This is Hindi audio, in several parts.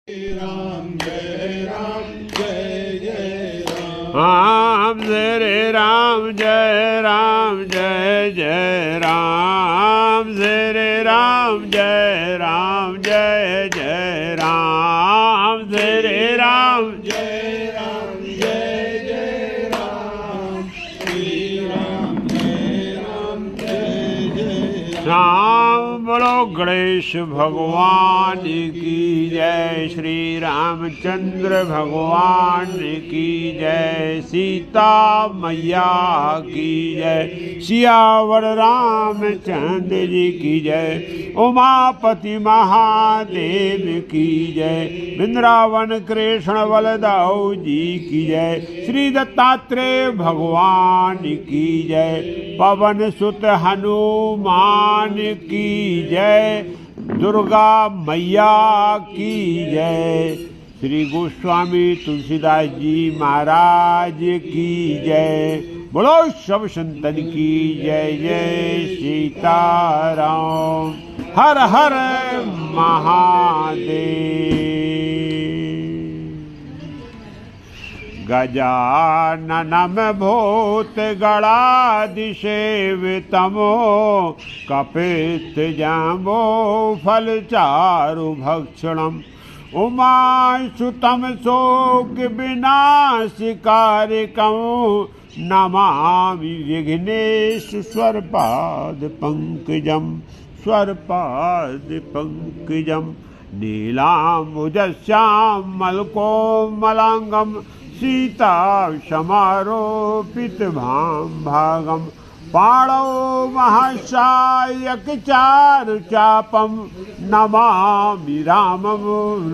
राम जय राम जय जय राम। राम जय राम जय राम जय जय राम जय राम जय राम जय जय राम जय राम जय राम जय जय राम। श्री राम जय राम जय जय राम। बोलो गणेश भगवान की जय। श्री रामचंद्र भगवान की जय। सीता मैया की जय। सियावर रामचंद्र जी की जय। उमापति महादेव की जय। वृंदावन कृष्ण बलदाऊ जी की जय। श्री दत्तात्रेय भगवान की जय। पवन सुत हनुमान की जय। दुर्गा मैया की जय। श्री गोस्वामी तुलसीदास जी महाराज की जय। बोलो सब संतन की जय। जय सीताराम। हर हर महादेव। गजाननम भूत गणाधिसेवितमो कपित जम्बो फल चारु भक्षणम उमासुतम शोक विनाशिकारिकं नमामि विघ्नेश स्वरपाद पंकजम। स्वरपाद पंकजम नीलाम्बुजश्यामलकोमलांगम सीता समारोपित भागम। पाणौ महासायक चारु चापम नमामि रामं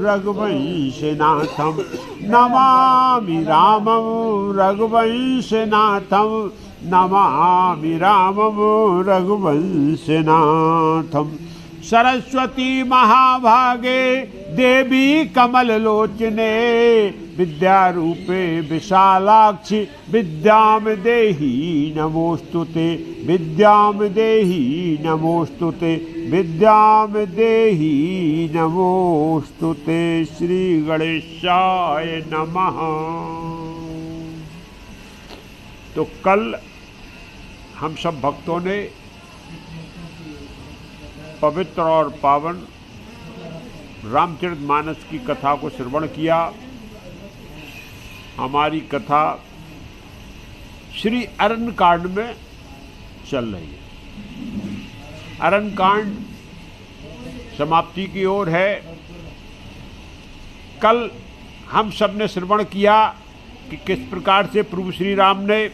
रघुवंशनाथम। नमामि रामं रघुवंशनाथम। नमामि रामं रघुवंशनाथम। सरस्वती महाभागे देवी कमललोचने विद्यारूपे विशालाक्षि विद्याम देहि नमोस्तुते। विद्याम देहि नमोस्तुते। विद्याम देहि नमोस्तुते। श्री गणेशाय नमः। तो कल हम सब भक्तों ने पवित्र और पावन रामचरितमानस की कथा को श्रवण किया। हमारी कथा श्री अरण्यकांड में चल रही है। अरण्यकांड समाप्ति की ओर है। कल हम सब ने श्रवण किया कि किस प्रकार से प्रभु श्री राम ने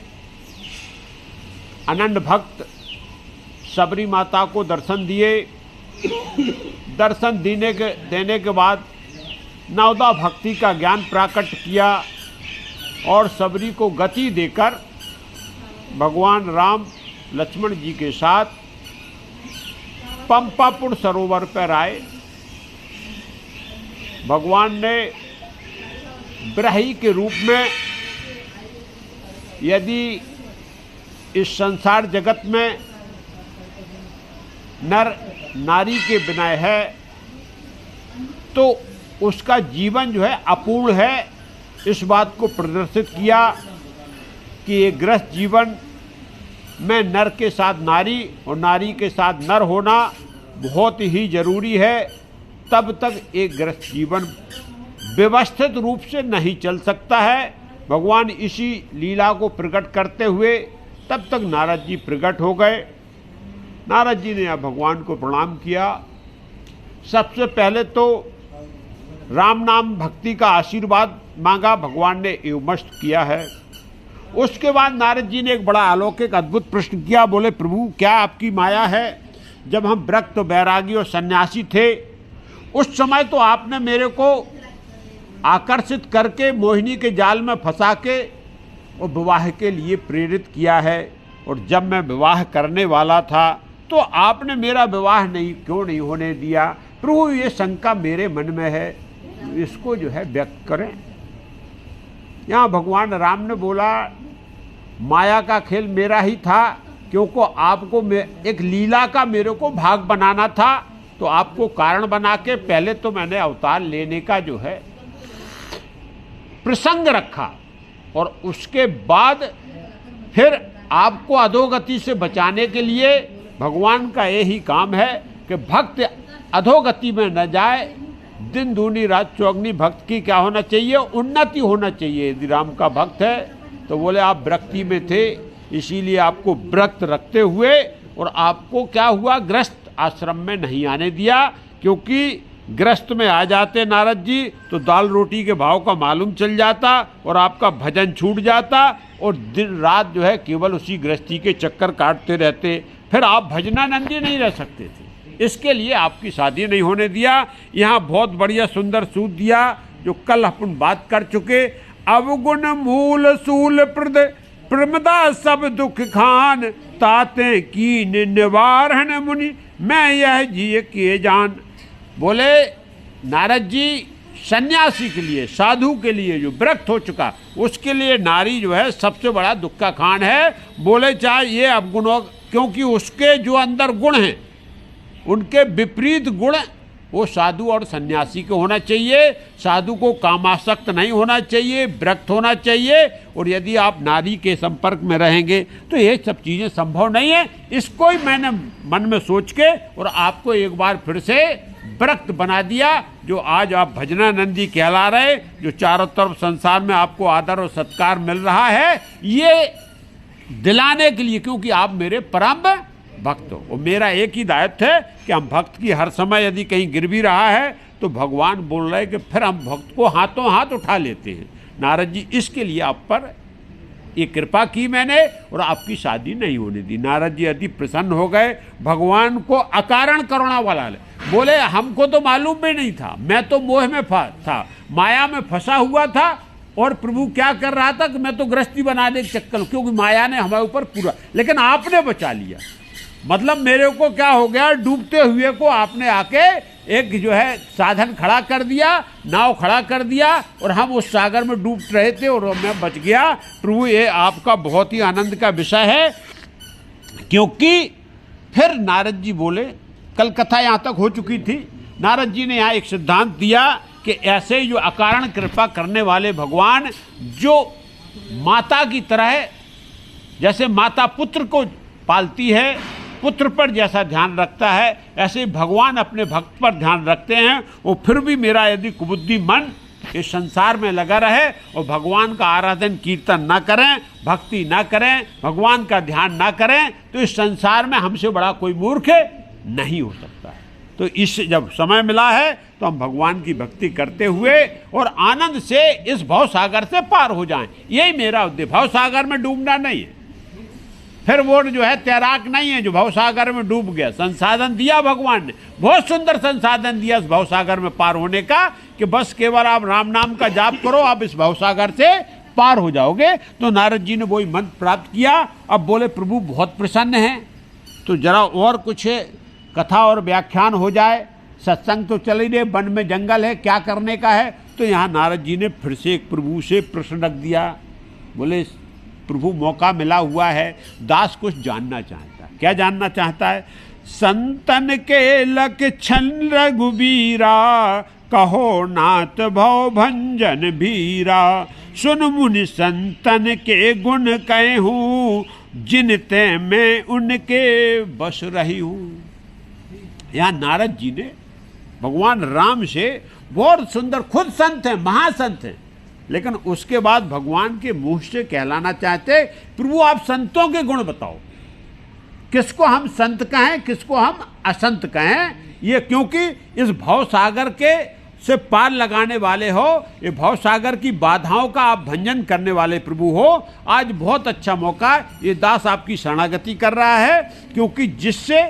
अनन्य भक्त सबरी माता को दर्शन दिए। दर्शन देने के बाद नवदा भक्ति का ज्ञान प्रकट किया और सबरी को गति देकर भगवान राम लक्ष्मण जी के साथ पंपापुर सरोवर पर आए। भगवान ने ब्रही के रूप में, यदि इस संसार जगत में नर नारी के बिना है तो उसका जीवन जो है अपूर्ण है, इस बात को प्रदर्शित किया कि ये गृहस्थ जीवन में नर के साथ नारी और नारी के साथ नर होना बहुत ही जरूरी है। तब तक एक गृहस्थ जीवन व्यवस्थित रूप से नहीं चल सकता है। भगवान इसी लीला को प्रकट करते हुए तब तक नारद जी प्रकट हो गए। नारद जी ने भगवान को प्रणाम किया। सबसे पहले तो राम नाम भक्ति का आशीर्वाद मांगा, भगवान ने एवमस्त किया है। उसके बाद नारद जी ने एक बड़ा अलौकिक अद्भुत प्रश्न किया। बोले, प्रभु क्या आपकी माया है? जब हम विरक्त बैरागी और सन्यासी थे उस समय तो आपने मेरे को आकर्षित करके मोहिनी के जाल में फंसा के और विवाह के लिए प्रेरित किया है, और जब मैं विवाह करने वाला था तो आपने मेरा विवाह क्यों नहीं होने दिया? प्रभु ये शंका मेरे मन में है, इसको जो है व्यक्त करें। यहाँ भगवान राम ने बोला, माया का खेल मेरा ही था, क्योंकि आपको एक लीला का मेरे को भाग बनाना था तो आपको कारण बना के पहले तो मैंने अवतार लेने का जो है प्रसंग रखा, और उसके बाद फिर आपको अधोगति से बचाने के लिए भगवान का यही काम है कि भक्त अधोगति में न जाए। दिन दूनी रात चौगनी भक्त की क्या होना चाहिए? उन्नति होना चाहिए। यदि राम का भक्त है तो बोले आप व्रक्ति में थे, इसीलिए आपको व्रत रखते हुए और आपको क्या हुआ, ग्रस्त आश्रम में नहीं आने दिया, क्योंकि ग्रस्त में आ जाते नारद जी तो दाल रोटी के भाव का मालूम चल जाता और आपका भजन छूट जाता और दिन रात जो है केवल उसी गृहस्थी के चक्कर काटते रहते, फिर आप भजनानंदी नहीं रह सकते थे। इसके लिए आपकी शादी नहीं होने दिया। यहाँ बहुत बढ़िया सुंदर सूत दिया जो कल अपन बात कर चुके। अवगुण मूल सूल प्रद प्रमदा सब दुख खान, ताते कीन निवारण मुनि मैं यह जिय किए जान। बोले नारद जी सन्यासी के लिए, साधु के लिए जो व्रत हो चुका, उसके लिए नारी जो है सबसे बड़ा दुख का खान है। बोले चाहे ये अवगुणों, क्योंकि उसके जो अंदर गुण हैं उनके विपरीत गुण वो साधु और सन्यासी को होना चाहिए। साधु को कामासक्त नहीं होना चाहिए, व्रत होना चाहिए। और यदि आप नारी के संपर्क में रहेंगे तो ये सब चीज़ें संभव नहीं है। इसको ही मैंने मन में सोच के और आपको एक बार फिर से व्रत बना दिया, जो आज आप भजनानंदी कहला रहे, जो चारों तरफ संसार में आपको आदर और सत्कार मिल रहा है, ये दिलाने के लिए, क्योंकि आप मेरे परम भक्त हो। और मेरा एक ही दायित्व है कि हम भक्त की हर समय यदि कहीं गिर भी रहा है तो भगवान बोल रहे हैं कि फिर हम भक्त को हाथों हाथ उठा लेते हैं। नारद जी इसके लिए आप पर ये कृपा की मैंने और आपकी शादी नहीं होने दी। नारद जी अति प्रसन्न हो गए, भगवान को अकारण करुणा वाला ले। बोले हमको तो मालूम भी नहीं था, मैं तो मोह में था, माया में फंसा हुआ था, और प्रभु क्या कर रहा था कि मैं तो गृहस्थी बनाने के चक्कर, क्योंकि माया ने हमारे ऊपर पूरा, लेकिन आपने बचा लिया। मतलब मेरे को क्या हो गया, डूबते हुए को आपने आके एक जो है साधन खड़ा कर दिया, नाव खड़ा कर दिया, और हम उस सागर में डूब रहे थे और मैं बच गया। प्रभु ये आपका बहुत ही आनंद का विषय है। क्योंकि फिर नारद जी बोले, कल कथा यहाँ तक हो चुकी थी, नारद जी ने यहाँ एक सिद्धांत दिया कि ऐसे ही जो अकारण कृपा करने वाले भगवान, जो माता की तरह है, जैसे माता पुत्र को पालती है, पुत्र पर जैसा ध्यान रखता है, ऐसे ही भगवान अपने भक्त पर ध्यान रखते हैं। और फिर भी मेरा यदि कुबुद्धि मन इस संसार में लगा रहे और भगवान का आराधन कीर्तन ना करें, भक्ति ना करें, भगवान का ध्यान ना करें, तो इस संसार में हमसे बड़ा कोई मूर्ख नहीं हो सकता है। तो इस जब समय मिला है तो हम भगवान की भक्ति करते हुए और आनंद से इस भव सागर से पार हो जाएं, यही मेरा उद्देश्य। भव सागर में डूबना नहीं है, फिर वो जो है तैराक नहीं है जो भवसागर में डूब गया। संसाधन दिया भगवान ने, बहुत सुंदर संसाधन दिया इस भवसागर में पार होने का, कि बस केवल आप राम नाम का जाप करो, आप इस भवसागर से पार हो जाओगे। तो नारद जी ने वही मंत्र प्राप्त किया। अब बोले प्रभु बहुत प्रसन्न हैं, तो जरा और कुछ कथा और व्याख्यान हो जाए। सत्संग तो चल ही रहे, वन में जंगल है, क्या करने का है। तो यहाँ नारद जी ने फिर से एक प्रभु से प्रश्न रख दिया। बोले प्रभु मौका मिला हुआ है, दास कुछ जानना चाहता है। क्या जानना चाहता है? संतन के लक्षण रघुबीरा, कहो नाथ भव भंजन भीरा। सुन मुनि संतन के गुण कहूँ, जिनते मैं उनके बस रही हूँ। यहाँ नारद जी ने भगवान राम से बहुत सुंदर, खुद संत हैं, महासंत हैं, लेकिन उसके बाद भगवान के मुंह से कहलाना चाहते, प्रभु आप संतों के गुण बताओ, किसको हम संत कहें, किसको हम असंत कहें। ये क्योंकि इस भव सागर के से पार लगाने वाले हो, ये भव सागर की बाधाओं का आप भंजन करने वाले प्रभु हो। आज बहुत अच्छा मौका ये दास आपकी शरणागति कर रहा है, क्योंकि जिससे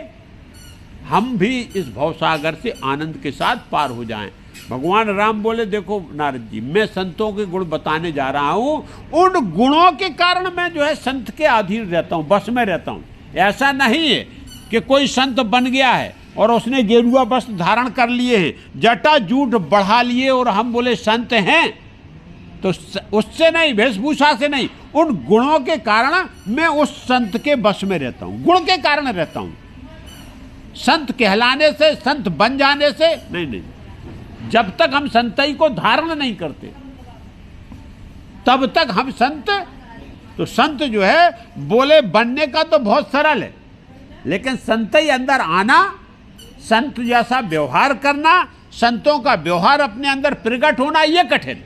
हम भी इस भव सागर से आनंद के साथ पार हो जाएं। भगवान राम बोले देखो नारद जी, मैं संतों के गुण बताने जा रहा हूँ, उन गुणों के कारण मैं जो है संत के अधीन रहता हूँ, बस में रहता हूँ। ऐसा नहीं है कि कोई संत बन गया है और उसने गेरुआ वस्त्र धारण कर लिए हैं, जटा जूट बढ़ा लिए और हम बोले संत हैं, तो उससे नहीं, वेशभूषा से नहीं, उन गुणों के कारण मैं उस संत के बस में रहता हूँ, गुण के कारण रहता हूँ। संत कहलाने से, संत बन जाने से नहीं नहीं, जब तक हम संतई को धारण नहीं करते तब तक हम संत। तो संत जो है बोले बनने का तो बहुत सरल है, लेकिन संतई अंदर आना, संत जैसा व्यवहार करना, संतों का व्यवहार अपने अंदर प्रकट होना, यह कठिन।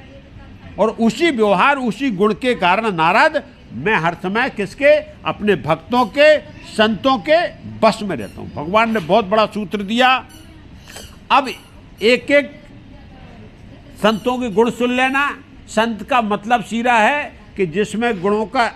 और उसी व्यवहार, उसी गुण के कारण नारद मैं हर समय किसके, अपने भक्तों के, संतों के बस में रहता हूं। भगवान ने बहुत बड़ा सूत्र दिया। अब एक एक संतों के गुण सुन लेना। संत का मतलब सीधा है कि जिसमें गुणों का,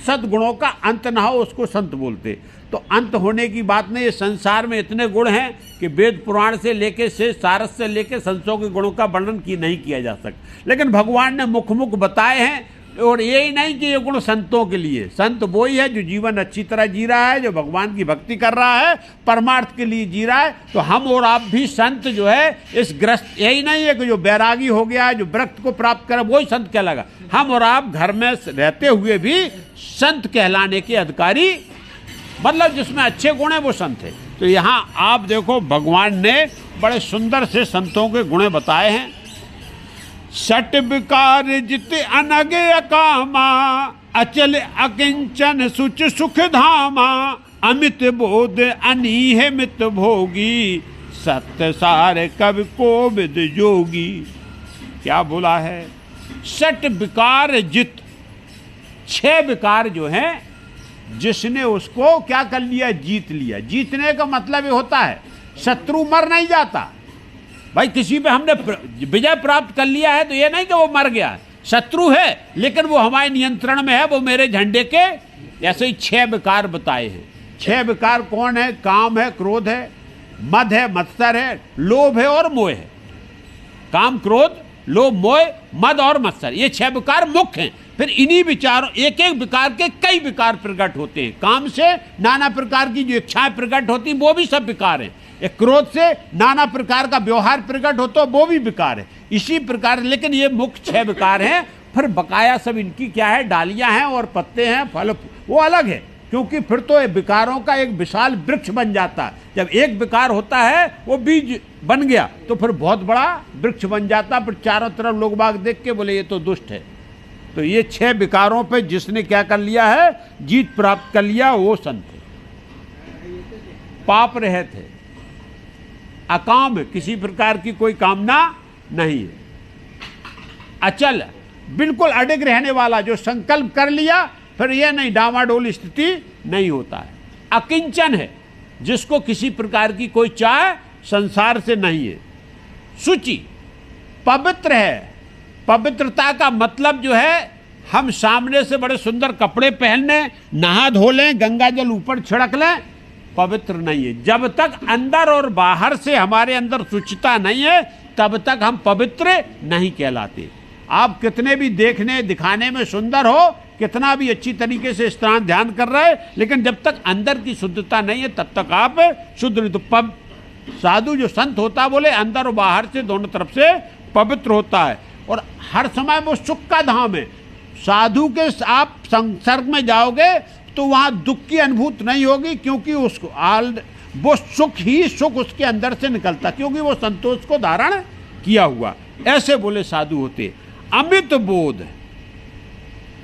सद्गुणों का अंत ना हो, उसको संत बोलते। तो अंत होने की बात नहीं। ये संसार में इतने गुण हैं कि वेद पुराण से लेके से सारस से लेके संतों के गुणों का वर्णन नहीं किया जा सकता, लेकिन भगवान ने मुख मुख बताए हैं। और यही नहीं कि ये गुण संतों के लिए, संत वही है जो जीवन अच्छी तरह जी रहा है, जो भगवान की भक्ति कर रहा है, परमार्थ के लिए जी रहा है। तो हम और आप भी संत जो है इस ग्रस्त, यही नहीं है कि जो बैरागी हो गया है, जो व्रत को प्राप्त करे वही संत कहलाएगा। हम और आप घर में रहते हुए भी संत कहलाने के अधिकारी, मतलब जिसमें अच्छे गुण है वो संत है। तो यहाँ आप देखो भगवान ने बड़े सुंदर से संतों के गुण बताए हैं। सट विकार जित अनग अकामा, अचल अकिंचन सुच सुख धामा, अमित बोध अनीह मित भोगी, सत्य सार कवि कोविद जोगी। क्या बोला है? सट विकार जित, 6 विकार जो हैं जिसने उसको क्या कर लिया, जीत लिया। जीतने का मतलब ये होता है शत्रु मर नहीं जाता। भाई किसी पे हमने विजय प्राप्त कर लिया है तो ये नहीं कि वो मर गया, शत्रु है लेकिन वो हमारे नियंत्रण में है, वो मेरे झंडे के। ऐसे ही 6 विकार बताए हैं। 6 विकार कौन है? काम है, क्रोध है, मद है, मत्सर है, लोभ है और मोह है। काम, क्रोध, लोभ, मोह, मद और मत्सर, ये 6 विकार मुख्य हैं। फिर इन्हीं विचारों, एक एक विकार के कई विकार प्रकट होते हैं। काम से नाना प्रकार की जो इच्छाएं प्रकट होती हैं वो भी सब विकार हैं। एक क्रोध से नाना प्रकार का व्यवहार प्रकट होता है वो भी विकार है। इसी प्रकार, लेकिन ये मुख्य 6 विकार हैं। फिर बकाया सब इनकी क्या है, डालियां हैं और पत्ते हैं, फल, वो अलग है। क्योंकि फिर तो विकारों का एक विशाल वृक्ष बन जाता है। जब एक विकार होता है वो बीज बन गया तो फिर बहुत बड़ा वृक्ष बन जाता। फिर चारों तरफ लोग बाग देख के बोले ये तो दुष्ट है। तो ये 6 विकारों पे जिसने क्या कर लिया है, जीत प्राप्त कर लिया, वो संत है। पाप रहित है, अकाम है, किसी प्रकार की कोई कामना नहीं है। अचल, बिल्कुल अडिग रहने वाला, जो संकल्प कर लिया फिर यह नहीं, डामाडोल स्थिति नहीं होता है। अकिंचन है, जिसको किसी प्रकार की कोई चाह संसार से नहीं है। शुचि, पवित्र है। पवित्रता का मतलब जो है, हम सामने से बड़े सुंदर कपड़े पहन लें, नहा धो लें, गंगा जल ऊपर छिड़क लें, पवित्र नहीं है। जब तक अंदर और बाहर से हमारे अंदर शुचिता नहीं है तब तक हम पवित्र नहीं कहलाते। आप कितने भी देखने दिखाने में सुंदर हो, कितना भी अच्छी तरीके से स्नान ध्यान कर रहे हैं, लेकिन जब तक अंदर की शुद्धता नहीं है तब तक आप शुद्ध नहीं। तो साधु जो संत होता है बोले अंदर और बाहर से दोनों तरफ से पवित्र होता है और हर समय वो सुख का धाम है। साधु के आप संसर्ग में जाओगे तो वहाँ दुख की अनुभूति नहीं होगी, क्योंकि उसको वो सुख ही सुख उसके अंदर से निकलता, क्योंकि वो संतोष को धारण किया हुआ। ऐसे बोले साधु होते। अमित बोध,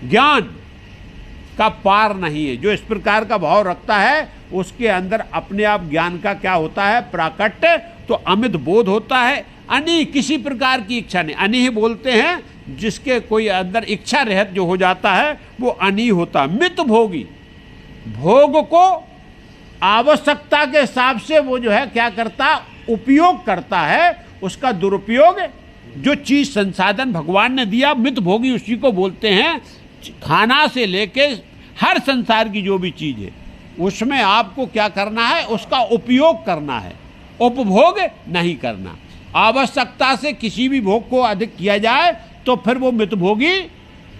ज्ञान का पार नहीं है। जो इस प्रकार का भाव रखता है उसके अंदर अपने आप ज्ञान का क्या होता है, प्राकट्य। तो अमित बोध होता है। अनी, किसी प्रकार की इच्छा नहीं। अनी बोलते हैं जिसके कोई अंदर इच्छा रहित जो हो जाता है वो अनी होता। मित भोगी, भोग को आवश्यकता के हिसाब से वो जो है क्या करता, उपयोग करता है, उसका दुरुपयोग। जो चीज संसाधन भगवान ने दिया, मित भोगी उसी को बोलते हैं। खाना से लेके हर संसार की जो भी चीज है उसमें आपको क्या करना है, उसका उपयोग करना है, उपभोग नहीं करना। आवश्यकता से किसी भी भोग को अधिक किया जाए तो फिर वो मित भोगी,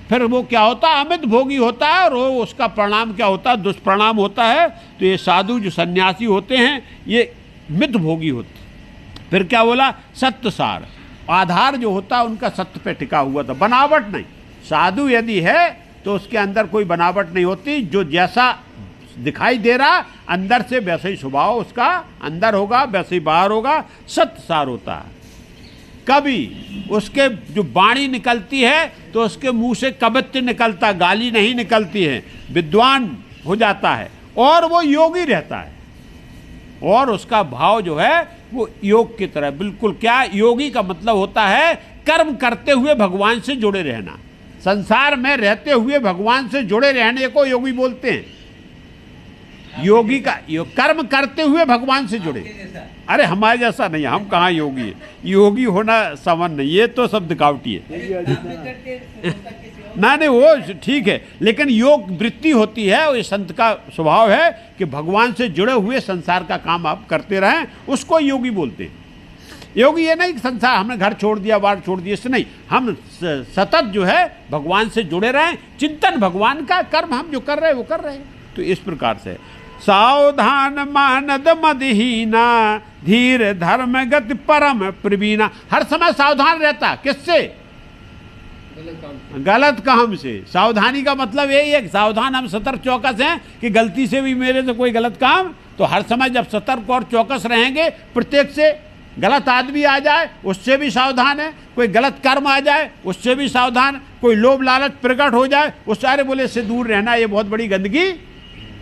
फिर वो क्या होता है, अमित भोगी होता है। और वो उसका परिणाम क्या होता है, दुष्परिणाम होता है। तो ये साधु जो सन्यासी होते हैं ये मित भोगी होते। फिर क्या बोला, सत्य सार, आधार जो होता है उनका सत्य पे टिका हुआ था, बनावट नहीं। साधु यदि है तो उसके अंदर कोई बनावट नहीं होती। जो जैसा दिखाई दे रहा, अंदर से वैसे ही स्वभाव उसका अंदर होगा, वैसे ही बाहर होगा, सत्य सार होता है। कभी उसके जो वाणी निकलती है तो उसके मुंह से कवित्व निकलता, गाली नहीं निकलती है, विद्वान हो जाता है और वो योगी रहता है। और उसका भाव जो है वो योग की तरह बिल्कुल, क्या योगी का मतलब होता है कर्म करते हुए भगवान से जुड़े रहना, संसार में रहते हुए भगवान से जुड़े रहने को योगी बोलते हैं। योगी का कर्म करते हुए भगवान से जुड़े। अरे हमारे जैसा नहीं, हम कहाँ योगी है, योगी होना समान नहीं, ये तो सब दिखावटी है। नहीं वो ठीक है, लेकिन योग वृत्ति होती है, वो संत का स्वभाव है कि भगवान से जुड़े हुए संसार का काम आप करते रहें, उसको योगी बोलते हैं। योगी ये नहीं कि संसार हमने घर छोड़ दिया, बार छोड़ दिया, इससे नहीं, हम सतत जो है भगवान से जुड़े रहें, चिंतन भगवान का, कर्म हम जो कर रहे हैं वो कर रहे हैं। तो इस प्रकार से सावधान मानद मदहीना, धीर धर्म गति परम प्रवीणा। हर समय सावधान रहता, किससे? गलत काम से। सावधानी का मतलब यही है कि सावधान, हम सतर्क चौकस हैं कि गलती से भी मेरे से कोई गलत काम, तो हर समय जब सतर्क और चौकस रहेंगे, प्रत्येक से गलत आदमी आ जाए उससे भी सावधान है, कोई गलत कर्म आ जाए उससे भी सावधान, कोई लोभ लालच प्रकट हो जाए उस सारे बोले से दूर रहना, ये बहुत बड़ी गंदगी।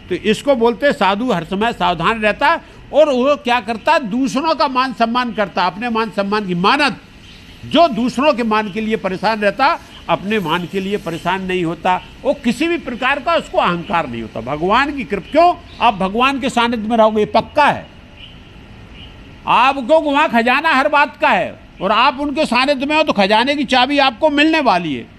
तो इसको बोलते साधु हर समय सावधान रहता, और वो क्या करता, दूसरों का मान सम्मान करता, अपने मान सम्मान की मानत। जो दूसरों के मान के लिए परेशान रहता, अपने मान के लिए परेशान नहीं होता, वो किसी भी प्रकार का उसको अहंकार नहीं होता। भगवान की कृपा, क्यों आप भगवान के सानिध्य में रहोगे, ये पक्का है। आपको वहाँ खजाना हर बात का है, और आप उनके सानिध्य में हो तो खजाने की चाबी आपको मिलने वाली है।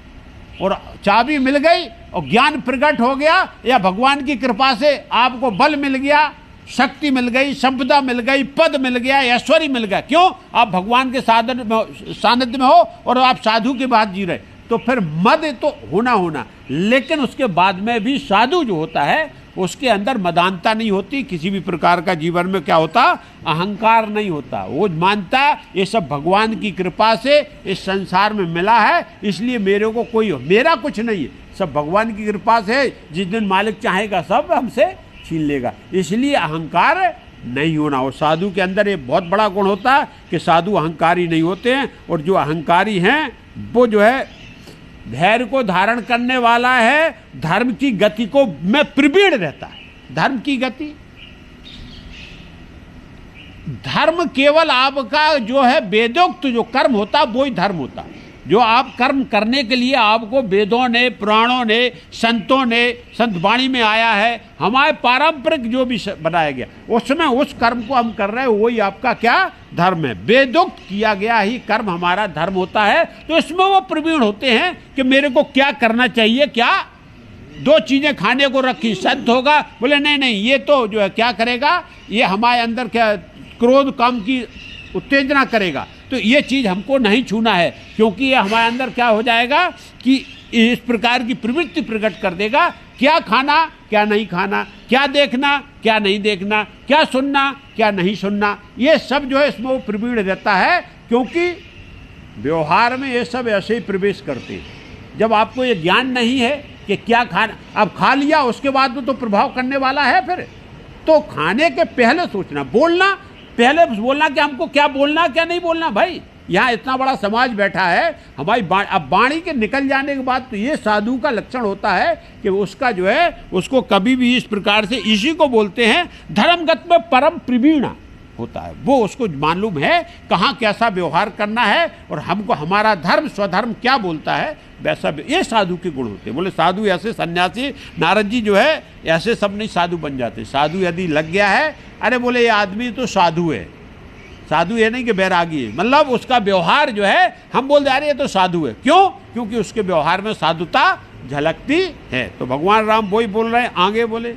और चाबी मिल गई और ज्ञान प्रकट हो गया, या भगवान की कृपा से आपको बल मिल गया, शक्ति मिल गई, संपदा मिल गई, पद मिल गया, ऐश्वर्य मिल गया। क्यों? आप भगवान के सानिध्य में हो और आप साधु के बाद जी रहे, तो फिर मद तो होना, लेकिन उसके बाद में भी साधु जो होता है उसके अंदर मदानता नहीं होती, किसी भी प्रकार का जीवन में क्या होता, अहंकार नहीं होता। वो मानता ये सब भगवान की कृपा से इस संसार में मिला है, इसलिए मेरे को कोई, मेरा कुछ नहीं है, सब भगवान की कृपा से, जिस दिन मालिक चाहेगा सब हमसे छीन लेगा, इसलिए अहंकार नहीं होना। और साधु के अंदर ये बहुत बड़ा गुण होता है कि साधु अहंकारी नहीं होते हैं, और जो अहंकारी हैं वो जो है धैर्य को धारण करने वाला है, धर्म की गति को में प्रवीण रहता है। धर्म की गति, धर्म केवल आपका जो है वेदोक्त जो कर्म होता वो ही धर्म होता। जो आप कर्म करने के लिए आपको वेदों ने, पुराणों ने, संतों ने, संत वाणी में आया है, हमारे पारंपरिक जो भी बनाया गया, उसमें उस कर्म को हम कर रहे हैं, वही आपका क्या धर्म है। वेदोक्त किया गया ही कर्म हमारा धर्म होता है। तो इसमें वो प्रवीण होते हैं कि मेरे को क्या करना चाहिए, क्या दो चीजें खाने को रखी, संत होगा बोले नहीं ये तो जो है क्या करेगा, ये हमारे अंदर क्या क्रोध काम की उत्तेजना करेगा, तो ये चीज़ हमको नहीं छूना है, क्योंकि ये हमारे अंदर क्या हो जाएगा कि इस प्रकार की प्रवृत्ति प्रकट कर देगा। क्या खाना, क्या नहीं खाना, क्या देखना, क्या नहीं देखना, क्या सुनना, क्या नहीं सुनना, ये सब जो है इसमें वो प्रवीण रहता है, क्योंकि व्यवहार में ये सब ऐसे ही प्रवेश करते हैं। जब आपको ये ज्ञान नहीं है कि क्या खाना, अब खा लिया उसके बाद तो प्रभाव करने वाला है, फिर तो खाने के पहले सोचना, बोलना पहले बोलना कि हमको क्या बोलना क्या नहीं बोलना। भाई यहाँ इतना बड़ा समाज बैठा है, हमारी अब वाणी के निकल जाने के बाद तो ये साधु का लक्षण होता है कि उसका जो है उसको कभी भी इस प्रकार से, इसी को बोलते हैं धर्मगत में परम प्रवीणा होता है। वो उसको मालूम है कहाँ कैसा व्यवहार करना है, और हमको हमारा धर्म स्वधर्म क्या बोलता है, वैसा ये साधु के गुण होते हैं। बोले साधु ऐसे, सन्यासी नारद जी जो है ऐसे सब नहीं साधु बन जाते। साधु यदि लग गया है, अरे बोले ये आदमी तो साधु है, साधु ये नहीं कि बैरागी है, मतलब उसका व्यवहार जो है हम बोल दे रहे ये तो साधु है। क्यों? क्योंकि उसके व्यवहार में साधुता झलकती है। तो भगवान राम वही बोल रहे हैं, आगे बोले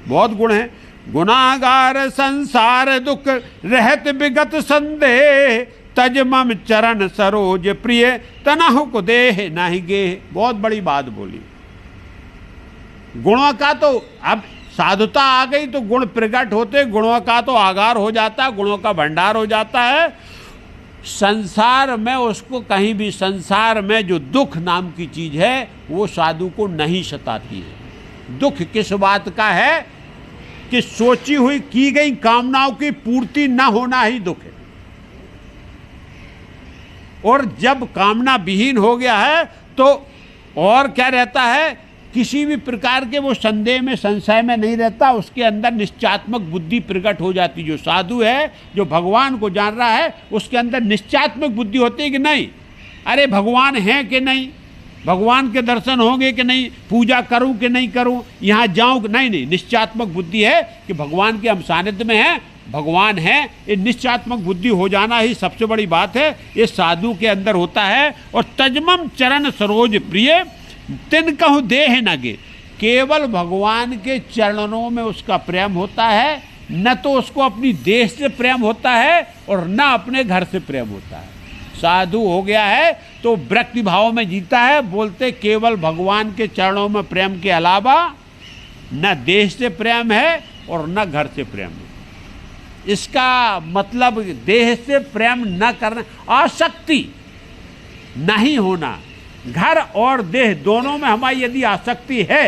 बहुत गुण है। गुनागार संसार दुख रहत विगत संदेह, तज मम चरण सरोज प्रिय तनहु को देह नहीं गे। बहुत बड़ी बात बोली। गुणों का तो अब साधुता आ गई तो गुण प्रकट होते, गुणों का तो आगार हो जाता, गुणों का भंडार हो जाता है। संसार में उसको कहीं भी, संसार में जो दुख नाम की चीज है वो साधु को नहीं सताती है। दुख किस बात का है कि सोची हुई की गई कामनाओं की पूर्ति न होना ही दुख है। और जब कामना विहीन हो गया है तो और क्या रहता है, किसी भी प्रकार के वो संदेह में संशय में नहीं रहता, उसके अंदर निश्चयात्मक बुद्धि प्रकट हो जाती। जो साधु है, जो भगवान को जान रहा है, उसके अंदर निश्चयात्मक बुद्धि होती है कि नहीं, अरे भगवान है कि नहीं, भगवान के दर्शन होंगे कि नहीं, पूजा करूं कि नहीं करूं, यहाँ जाऊं कि नहीं, निश्चयात्मक बुद्धि है कि भगवान के हम सानिध्य में हैं, भगवान है। ये निश्चयात्मक बुद्धि हो जाना ही सबसे बड़ी बात है, ये साधु के अंदर होता है। और तजमम चरण सरोज प्रिय तिन कहूँ देह नगे, केवल भगवान के चरणों में उसका प्रेम होता है, न तो उसको अपनी देह से प्रेम होता है और न अपने घर से प्रेम होता है। साधु हो गया है तो व्यक्ति भाव में जीता है, बोलते केवल भगवान के चरणों में प्रेम के अलावा न देह से प्रेम है और न घर से प्रेम है। इसका मतलब देह से प्रेम न करना, आसक्ति नहीं होना। घर और देह दोनों में हमारी यदि आसक्ति है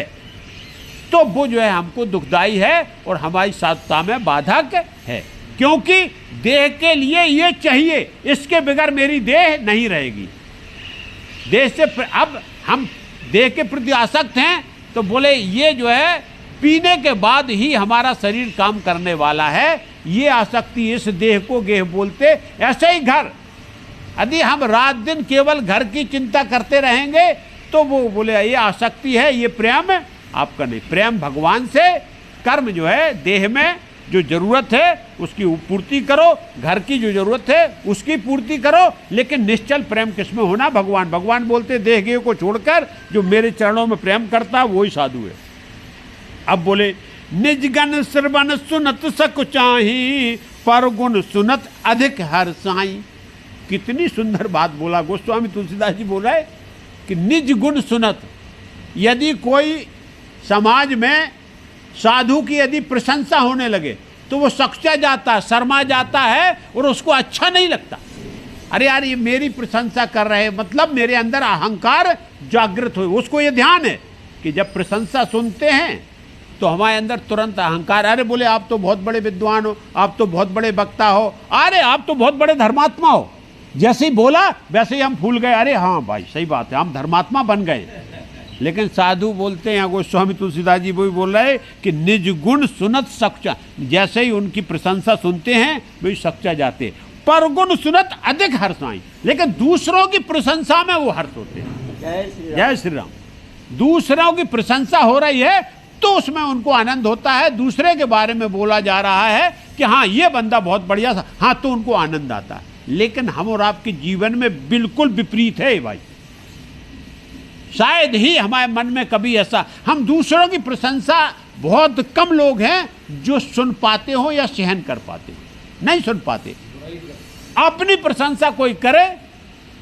तो वो जो है हमको दुखदाई है और हमारी साधुता में बाधक है, क्योंकि देह के लिए ये चाहिए, इसके बगैर मेरी देह नहीं रहेगी। देह से अब हम देह के प्रति आसक्त हैं तो बोले ये जो है पीने के बाद ही हमारा शरीर काम करने वाला है, ये आसक्ति, इस देह को गेह बोलते। ऐसे ही घर, यदि हम रात दिन केवल घर की चिंता करते रहेंगे तो वो बोले ये आसक्ति है, ये प्रेम आपका नहीं। प्रेम भगवान से, कर्म जो है देह में जो जरूरत है उसकी पूर्ति करो, घर की जो जरूरत है उसकी पूर्ति करो, लेकिन निश्चल प्रेम किसमें होना, भगवान। भगवान बोलते देह गेह को छोड़कर जो मेरे चरणों में प्रेम करता वही साधु है। अब बोले निजगन श्रवण सुनत सक चाही, पर गुण सुनत अधिक हर साई। कितनी सुंदर बात बोला गोस्वामी तुलसीदास जी। बोल रहे कि निज गुण सुनत, यदि कोई समाज में साधु की यदि प्रशंसा होने लगे तो वो सक्चा जाता है, शर्मा जाता है और उसको अच्छा नहीं लगता। अरे यार ये मेरी प्रशंसा कर रहे हैं, मतलब मेरे अंदर अहंकार जागृत हो। उसको ये ध्यान है कि जब प्रशंसा सुनते हैं तो हमारे अंदर तुरंत अहंकार, अरे बोले आप तो बहुत बड़े विद्वान हो, आप तो बहुत बड़े वक्ता हो, अरे आप तो बहुत बड़े धर्मात्मा हो। जैसे ही बोला वैसे ही हम फूल गए, अरे हाँ भाई सही बात है, हम धर्मात्मा बन गए। लेकिन साधु बोलते हैं, गोस्वामी तुलसीदास जी वो भी बोल रहे कि निज गुण सुनत सक्चा, जैसे ही उनकी प्रशंसा सुनते हैं वही सक्चा जाते, पर गुण सुनत अधिक हर्षाई। लेकिन दूसरों की प्रशंसा में वो हर्ष होते हैं। जय श्री राम। दूसरों की प्रशंसा हो रही है तो उसमें उनको आनंद होता है। दूसरे के बारे में बोला जा रहा है कि हाँ ये बंदा बहुत बढ़िया था, हाँ तो उनको आनंद आता है। लेकिन हम और आपके जीवन में बिल्कुल विपरीत है भाई। शायद ही हमारे मन में कभी ऐसा, हम दूसरों की प्रशंसा, बहुत कम लोग हैं जो सुन पाते हो या सहन कर पाते, नहीं सुन पाते। अपनी प्रशंसा कोई करे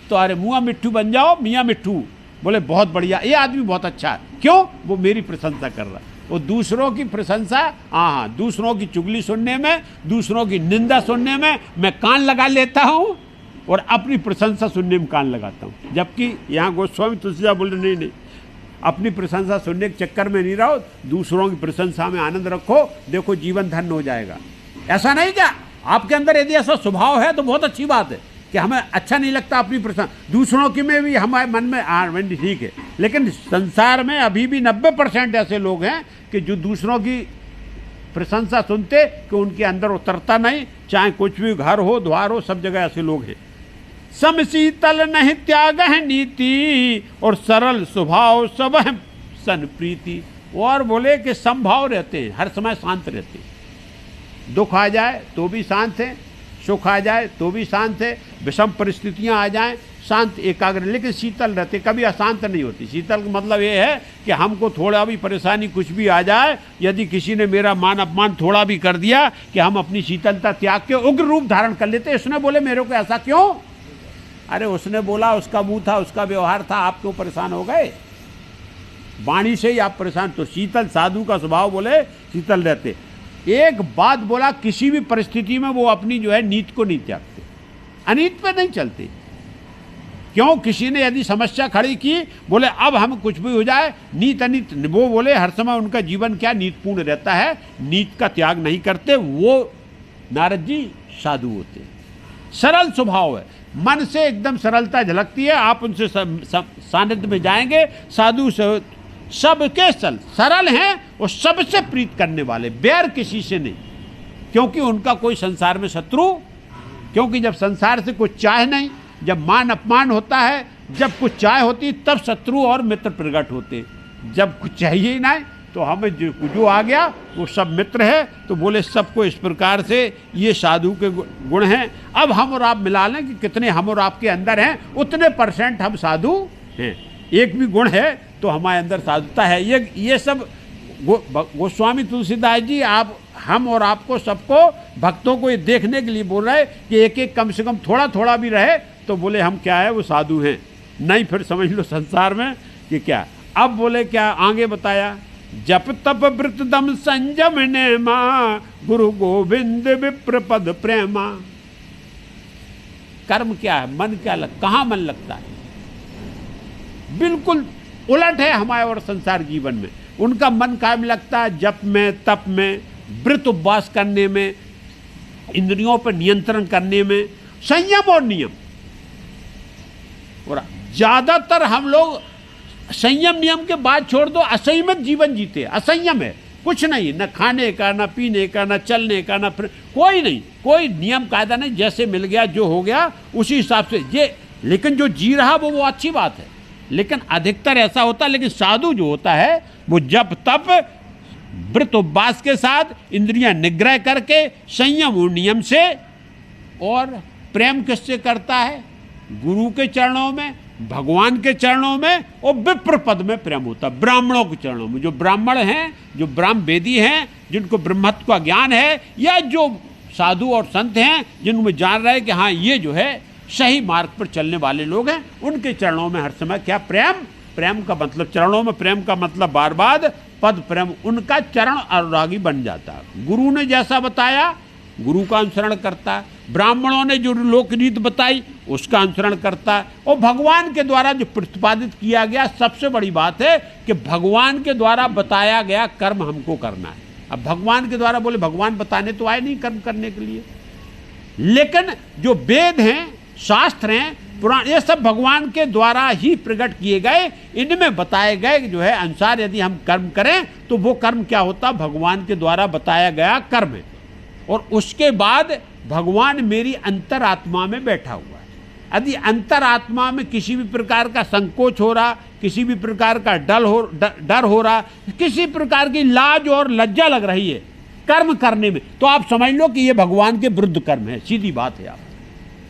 तो अरे मुआ मिट्ठू बन जाओ, मियाँ मिट्ठू, बोले बहुत बढ़िया, ये आदमी बहुत अच्छा है, क्यों, वो मेरी प्रशंसा कर रहा है। वो दूसरों की प्रशंसा, हाँ दूसरों की चुगली सुनने में, दूसरों की निंदा सुनने में मैं कान लगा लेता हूँ और अपनी प्रशंसा सुनने में कान लगाता हूँ। जबकि यहाँ गोस्वामी तुलसीदास बोल रहे नहीं, अपनी प्रशंसा सुनने के चक्कर में नहीं रहो, दूसरों की प्रशंसा में आनंद रखो, देखो जीवन धन्य हो जाएगा। ऐसा नहीं क्या आपके अंदर यदि ऐसा स्वभाव है तो बहुत अच्छी बात है कि हमें अच्छा नहीं लगता अपनी प्रशंसा, दूसरों की में भी हमारे मन में ठीक है। लेकिन संसार में अभी भी 90% ऐसे लोग हैं कि जो दूसरों की प्रशंसा सुनते कि उनके अंदर उतरता नहीं, चाहे कुछ भी घर हो द्वार हो, सब जगह ऐसे लोग हैं। समशीतल नहीं त्याग है नीति, और सरल स्वभाव सब है सन प्रीति। और बोले कि समभाव रहते हैं, हर समय शांत रहते हैं। दुख आ जाए तो भी शांत है, सुख आ जाए तो भी शांत है, विषम परिस्थितियां आ जाएं शांत एकाग्र, लेकिन शीतल रहते, कभी अशांत नहीं होती। शीतल का मतलब ये है कि हमको थोड़ा भी परेशानी कुछ भी आ जाए, यदि किसी ने मेरा मान अपमान थोड़ा भी कर दिया कि हम अपनी शीतलता त्याग के उग्र रूप धारण कर लेते। उसने बोले मेरे को ऐसा क्यों, अरे उसने बोला, उसका मुंह था, उसका व्यवहार था, आप क्यों परेशान हो गए, वाणी से ही आप परेशान। तो शीतल साधु का स्वभाव बोले शीतल रहते। एक बात बोला, किसी भी परिस्थिति में वो अपनी जो है नीत को नहीं त्यागते, अनीत पे नहीं चलते, क्यों किसी ने यदि समस्या खड़ी की, बोले अब हम कुछ भी हो जाए नीत अनीत, वो बोले हर समय उनका जीवन क्या नीतपूर्ण रहता है, नीत का त्याग नहीं करते, वो नारद जी साधु होते हैं। सरल स्वभाव है, मन से एकदम सरलता झलकती है। आप उनसे सानिध्य में जाएंगे, साधु से सबके सरल हैं और सबसे प्रीत करने वाले, बैर किसी से नहीं, क्योंकि उनका कोई संसार में शत्रु, क्योंकि जब संसार से कुछ चाह नहीं, जब मान अपमान होता है, जब कुछ चाह होती तब शत्रु और मित्र प्रकट होते, जब कुछ चाहिए ही नहीं तो हमें जो आ गया वो सब मित्र है। तो बोले सबको इस प्रकार से ये साधु के गुण हैं। अब हम और आप मिला लें कि कितने हम और आपके अंदर हैं, उतने % हम साधु हैं। एक भी गुण है तो हमारे अंदर साधुता है। ये सब गोस्वामी तुलसीदास जी आप हम और आपको सबको भक्तों को ये देखने के लिए बोल रहे कि एक एक कम से कम थोड़ा थोड़ा भी रहे तो बोले हम क्या है, वो साधु हैं। नहीं फिर समझ लो संसार में कि क्या। अब बोले क्या आगे बताया, जप तप व्रत दम संयम नेमा गुरु गोविंद विप्र पद प्रेमा। कर्म क्या है, मन क्या कहाँ मन लगता है, बिल्कुल उलट है हमारे और संसार जीवन में। उनका मन कायम लगता है जप में, तप में, व्रत उपवास करने में, इंद्रियों पर नियंत्रण करने में, संयम और नियम। और ज्यादातर हम लोग संयम नियम के बाद छोड़ दो, असंयमित जीवन जीते। असंयम है, कुछ नहीं, न खाने का, न पीने का, न चलने का, न कोई नहीं, कोई नियम कायदा नहीं, जैसे मिल गया जो हो गया उसी हिसाब से ये। लेकिन जो जी रहा वो अच्छी बात है, लेकिन अधिकतर ऐसा होता है। लेकिन साधु जो होता है वो जप तप व्रत उपवास के साथ इंद्रियां निग्रह करके संयम और नियम से, और प्रेम किससे करता है, गुरु के चरणों में, भगवान के चरणों में, और विप्र पद में प्रेम होता है, ब्राह्मणों के चरणों में। जो ब्राह्मण हैं, जो ब्राह्म वेदी हैं, जिनको ब्रह्मत्व का ज्ञान है, या जो साधु और संत हैं जिनमें जान रहे हैं कि हाँ ये जो है सही मार्ग पर चलने वाले लोग हैं, उनके चरणों में हर समय क्या प्रेम। प्रेम का मतलब चरणों में प्रेम का मतलब बार बार पद प्रेम, उनका चरण अनुरागी बन जाता है। गुरु ने जैसा बताया गुरु का अनुसरण करता है, ब्राह्मणों ने जो लोक रीत बताई उसका अनुसरण करता है, और भगवान के द्वारा जो प्रतिपादित किया गया, सबसे बड़ी बात है कि भगवान के द्वारा बताया गया कर्म हमको करना है। अब भगवान के द्वारा बोले, भगवान बताने तो आए नहीं कर्म करने के लिए, लेकिन जो वेद हैं, शास्त्र हैं, पुराण, ये सब भगवान के द्वारा ही प्रकट किए गए, इनमें बताए गए जो है अनुसार यदि हम कर्म करें तो वो कर्म क्या होता, भगवान के द्वारा बताया गया कर्म है। और उसके बाद भगवान मेरी अंतरात्मा में बैठा हुआ है। यदि अंतरात्मा में किसी भी प्रकार का संकोच हो रहा, किसी भी प्रकार का डर हो रहा, किसी प्रकार की लाज और लज्जा लग रही है कर्म करने में, तो आप समझ लो कि ये भगवान के विरुद्ध कर्म है। सीधी बात है, आप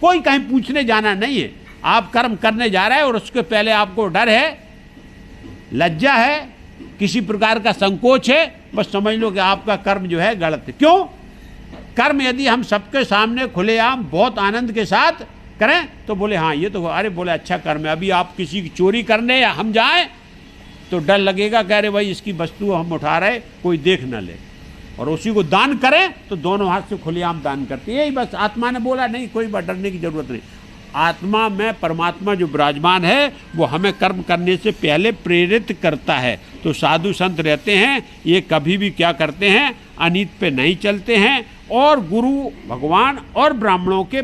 कोई कहीं पूछने जाना नहीं है, आप कर्म करने जा रहे हैं और उसके पहले आपको डर है, लज्जा है, किसी प्रकार का संकोच है, बस समझ लो कि आपका कर्म जो है गलत है। क्यों? कर्म यदि हम सबके सामने खुलेआम बहुत आनंद के साथ करें तो बोले हाँ ये तो, अरे बोले अच्छा कर्म है। अभी आप किसी की चोरी करने या हम जाएं तो डर लगेगा, कह रहे भाई इसकी वस्तु हम उठा रहे कोई देख न ले, और उसी को दान करें तो दोनों हाथ से खुलेआम दान करते। यही बस आत्मा ने बोला, नहीं कोई डरने की जरूरत नहीं। आत्मा में परमात्मा जो विराजमान है वो हमें कर्म करने से पहले प्रेरित करता है। तो साधु संत रहते हैं, ये कभी भी क्या करते हैं, अनीत पे नहीं चलते हैं, और गुरु भगवान और ब्राह्मणों के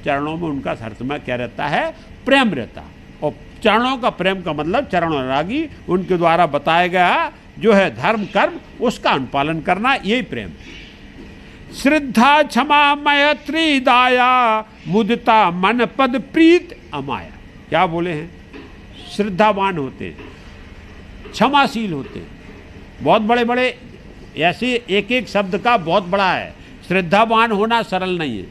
चरणों में उनका हर समय क्या रहता है, प्रेम रहता है। और चरणों का प्रेम का मतलब चरण अनुरागी, उनके द्वारा बताया गया जो है धर्म कर्म उसका अनुपालन करना, यही प्रेम। श्रद्धा क्षमा मैत्री दाया मुदिता मन पद प्रीत अमाया। क्या बोले हैं, श्रद्धावान होते हैं, क्षमाशील होते हैं, बहुत बड़े बड़े ऐसे एक एक शब्द का बहुत बड़ा है। श्रद्धावान होना सरल नहीं है,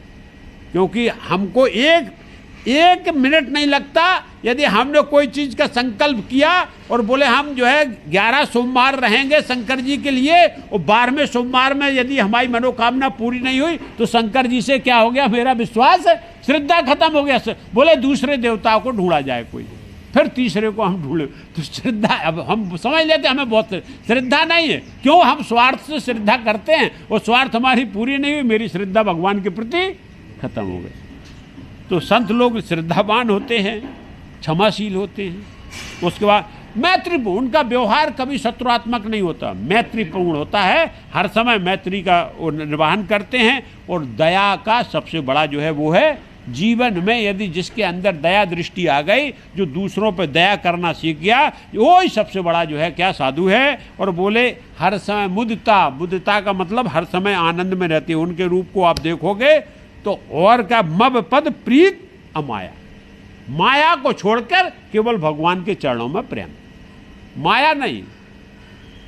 क्योंकि हमको एक मिनट नहीं लगता यदि हमने कोई चीज़ का संकल्प किया और बोले हम जो है 11 सोमवार रहेंगे शंकर जी के लिए, और 12वें सोमवार में यदि हमारी मनोकामना पूरी नहीं हुई तो शंकर जी से क्या हो गया, मेरा विश्वास, श्रद्धा खत्म हो गया। बोले दूसरे देवताओं को ढूंढा जाए कोई, फिर तीसरे को हम ढूंढे। तो श्रद्धा, अब हम समझ लेते हमें बहुत श्रद्धा नहीं है। क्यों? हम स्वार्थ से श्रद्धा करते हैं, और स्वार्थ हमारी पूरी नहीं हुई, मेरी श्रद्धा भगवान के प्रति खत्म हो गई। तो संत लोग श्रद्धावान होते हैं, क्षमाशील होते हैं। उसके बाद मैत्रीपूर्ण, उनका व्यवहार कभी शत्रुआत्मक नहीं होता, मैत्रीपूर्ण होता है, हर समय मैत्री का निर्वहन करते हैं। और दया का सबसे बड़ा जो है वो है जीवन में यदि जिसके अंदर दया दृष्टि आ गई, जो दूसरों पर दया करना सीख गया, वो ही सबसे बड़ा जो है क्या साधु है। और बोले हर समय मुदिता, मुदिता का मतलब हर समय आनंद में रहते हैं। उनके रूप को आप देखोगे तो और क्या, मब पद प्रीत अमाया, माया को छोड़कर केवल भगवान के चरणों में प्रेम, माया नहीं।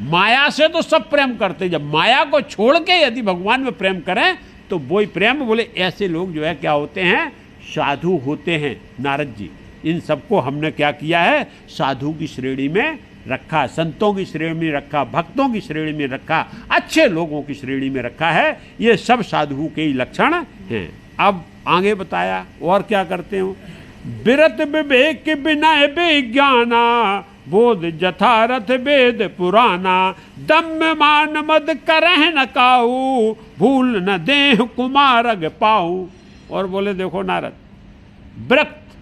माया से तो सब प्रेम करते, जब माया को छोड़ के यदि भगवान में प्रेम करें तो वही प्रेम। बोले ऐसे लोग जो है क्या होते हैं, साधु होते हैं। नारद जी, इन सबको हमने क्या किया है, साधु की श्रेणी में रखा, संतों की श्रेणी में रखा, भक्तों की श्रेणी में रखा, अच्छे लोगों की श्रेणी में रखा है। ये सब साधु के ही लक्षण हैं। अब आगे बताया और क्या करते हो, बिरत विवेक विनय विज्ञाना, बोध जथारथ वेद पुराना, दम्म मान मद करह न काऊ, भूल न देह कुमारग पाऊ। और बोले देखो नारद, विरक्त,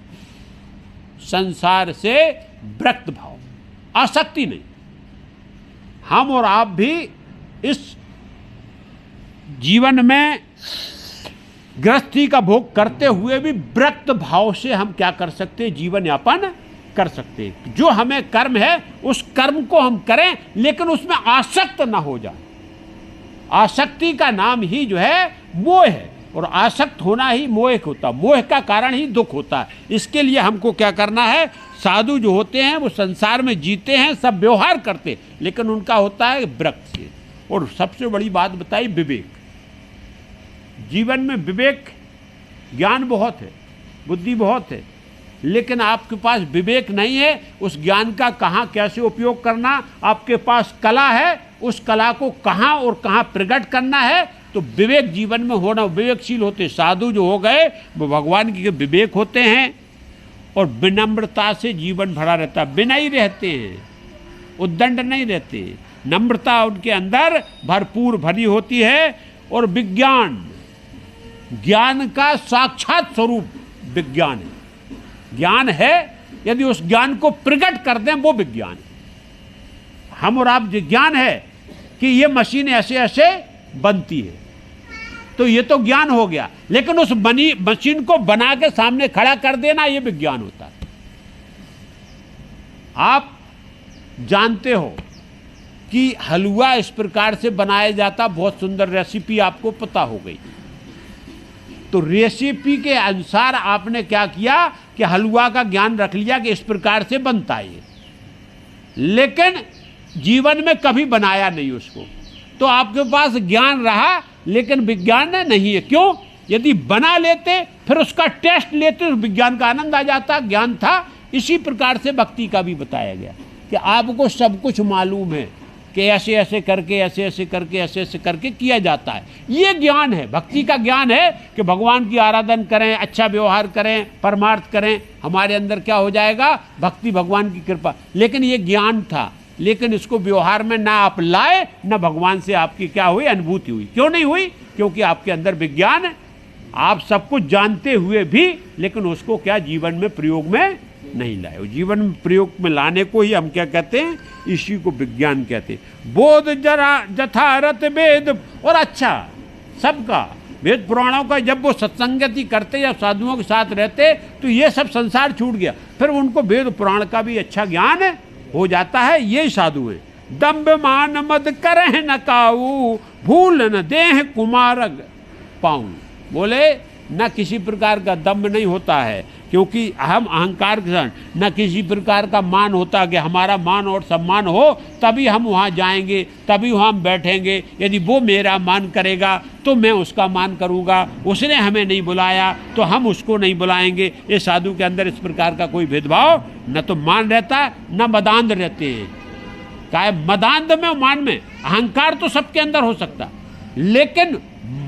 संसार से विरक्त भाव, आसक्ति नहीं। हम और आप भी इस जीवन में गृहस्थी का भोग करते हुए भी विरक्त भाव से हम क्या कर सकते हैं, जीवन यापन कर सकते हैं। जो हमें कर्म है उस कर्म को हम करें, लेकिन उसमें आसक्त ना हो जाए। आसक्ति का नाम ही जो है मोह है, और आसक्त होना ही मोह होता, मोह का कारण ही दुख होता है। इसके लिए हमको क्या करना है, साधु जो होते हैं वो संसार में जीते हैं, सब व्यवहार करते, लेकिन उनका होता है विरक्त से। और सबसे बड़ी बात बताई विवेक, जीवन में विवेक, ज्ञान बहुत है, बुद्धि बहुत है, लेकिन आपके पास विवेक नहीं है। उस ज्ञान का कहाँ कैसे उपयोग करना, आपके पास कला है, उस कला को कहाँ और कहाँ प्रकट करना है, तो विवेक जीवन में होना। विवेकशील होते साधु जो हो गए वो भगवान के विवेक होते हैं, और विनम्रता से जीवन भरा रहता, विनयी रहते हैं, उद्दंड नहीं रहते। नम्रता उनके अंदर भरपूर भरी होती है। और विज्ञान, ज्ञान का साक्षात स्वरूप विज्ञान है। ज्ञान है, यदि उस ज्ञान को प्रकट कर दें वो विज्ञान है। हम और आप ज्ञान है कि ये मशीन ऐसे ऐसे बनती है, तो ये तो ज्ञान हो गया, लेकिन उस बनी मशीन को बना के सामने खड़ा कर देना ये विज्ञान होता है। आप जानते हो कि हलवा इस प्रकार से बनाया जाता, बहुत सुंदर रेसिपी आपको पता हो गई, तो रेसिपी के अनुसार आपने क्या किया कि हलवा का ज्ञान रख लिया कि इस प्रकार से बनता है, लेकिन जीवन में कभी बनाया नहीं उसको। तो आपके पास ज्ञान रहा लेकिन विज्ञान नहीं है। क्यों? यदि बना लेते फिर उसका टेस्ट लेते तो विज्ञान का आनंद आ जाता, ज्ञान था। इसी प्रकार से भक्ति का भी बताया गया कि आपको सब कुछ मालूम है कि ऐसे ऐसे करके ऐसे ऐसे करके ऐसे ऐसे करके किया जाता है। ये ज्ञान है, भक्ति का ज्ञान है कि भगवान की आराधना करें, अच्छा व्यवहार करें, परमार्थ करें, हमारे अंदर क्या हो जाएगा, भक्ति, भगवान की कृपा। लेकिन ये ज्ञान था, लेकिन इसको व्यवहार में ना आप लाए, ना भगवान से आपकी क्या हुई, अनुभूति हुई। क्यों नहीं हुई? क्योंकि आपके अंदर विज्ञान है, आप सब कुछ जानते हुए भी लेकिन उसको क्या जीवन में प्रयोग में नहीं लाए। जीवन में प्रयोग में लाने को ही हम क्या कहते हैं, इसी को विज्ञान कहते हैं। बोध जरा जथारथ वेद, और अच्छा सबका वेद पुराणों का जब वो सत्संगति करते, जब साधुओं के साथ रहते, तो ये सब संसार छूट गया, फिर उनको वेद पुराण का भी अच्छा ज्ञान हो जाता है। ये साधु है। दम्भ मान मद करह न काऊ, भूल न देह कुमारग पाऊं। बोले न किसी प्रकार का दम्भ नहीं होता है, क्योंकि हम अहंकार के साथ, न किसी प्रकार का मान होता कि हमारा मान और सम्मान हो तभी हम वहाँ जाएंगे, तभी वहाँ हम बैठेंगे। यदि वो मेरा मान करेगा तो मैं उसका मान करूँगा, उसने हमें नहीं बुलाया तो हम उसको नहीं बुलाएंगे। ये साधु के अंदर इस प्रकार का कोई भेदभाव न तो मान रहता न मदांध रहते हैं। क्या मदांध में मान में अहंकार तो सबके अंदर हो सकता, लेकिन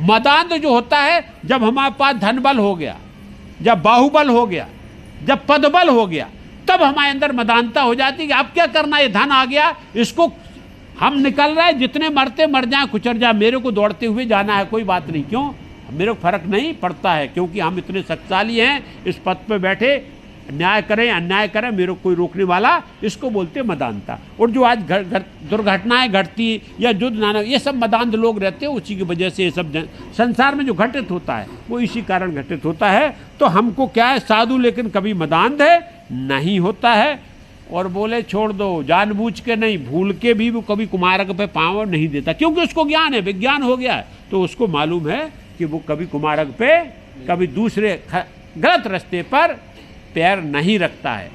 मदांध जो होता है जब हमारे पास धन बल हो गया, जब बाहुबल हो गया, जब पदबल हो गया, तब हमारे अंदर मदानता हो जाती कि अब क्या करना, ये धन आ गया, इसको हम निकल रहे हैं, जितने मरते मर जाए, कुचर जाए, मेरे को दौड़ते हुए जाना है, कोई बात नहीं। क्यों? मेरे को फर्क नहीं पड़ता है, क्योंकि हम इतने शक्तिशाली हैं, इस पद पे बैठे, न्याय करें अन्याय करें, मेरे को कोई रोकने वाला, इसको बोलते मदानता। और जो आज दुर्घटनाएं घटती या युद्ध नाना, ये सब मदांध लोग रहते हैं, उसी की वजह से ये सब संसार में जो घटित होता है वो इसी कारण घटित होता है। तो हमको क्या है, साधु लेकिन कभी मदांध नहीं होता है। और बोले छोड़ दो, जानबूझ के नहीं, भूल के भी वो कभी कुमारक पे पाँव नहीं देता, क्योंकि उसको ज्ञान है, विज्ञान हो गया है, तो उसको मालूम है कि वो कभी कुमारक पे, कभी दूसरे गलत रास्ते पर पैर नहीं रखता है।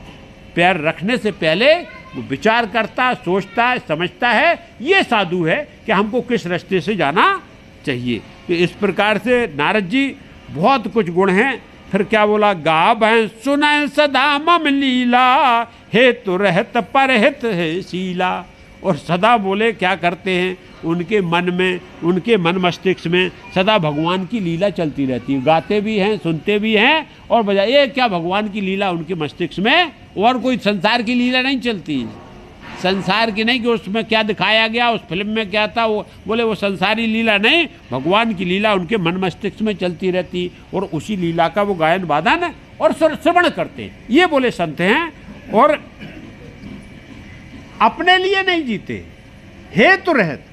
पैर रखने से पहले वो विचार करता है, सोचता है, समझता है, ये साधु है कि हमको किस रास्ते से जाना चाहिए। तो इस प्रकार से नारद जी बहुत कुछ गुण हैं। फिर क्या बोला, गावैं सुनै सदा मम लीला, हेतु रहत परहित है शीला। और सदा बोले क्या करते हैं, उनके मन में, उनके मन मस्तिष्क में सदा भगवान की लीला चलती रहती है, गाते भी हैं, सुनते भी हैं और बजाय ये क्या भगवान की लीला उनके मस्तिष्क में, और कोई संसार की लीला नहीं चलती। संसार की नहीं कि उसमें क्या दिखाया गया, उस फिल्म में क्या था, वो बोले वो संसारी लीला नहीं, भगवान की लीला उनके मन मस्तिष्क में चलती रहती और उसी लीला का वो गायन वादन और श्रवण करते हैं। ये बोले संत हैं। और अपने लिए नहीं जीते, हेतु रहत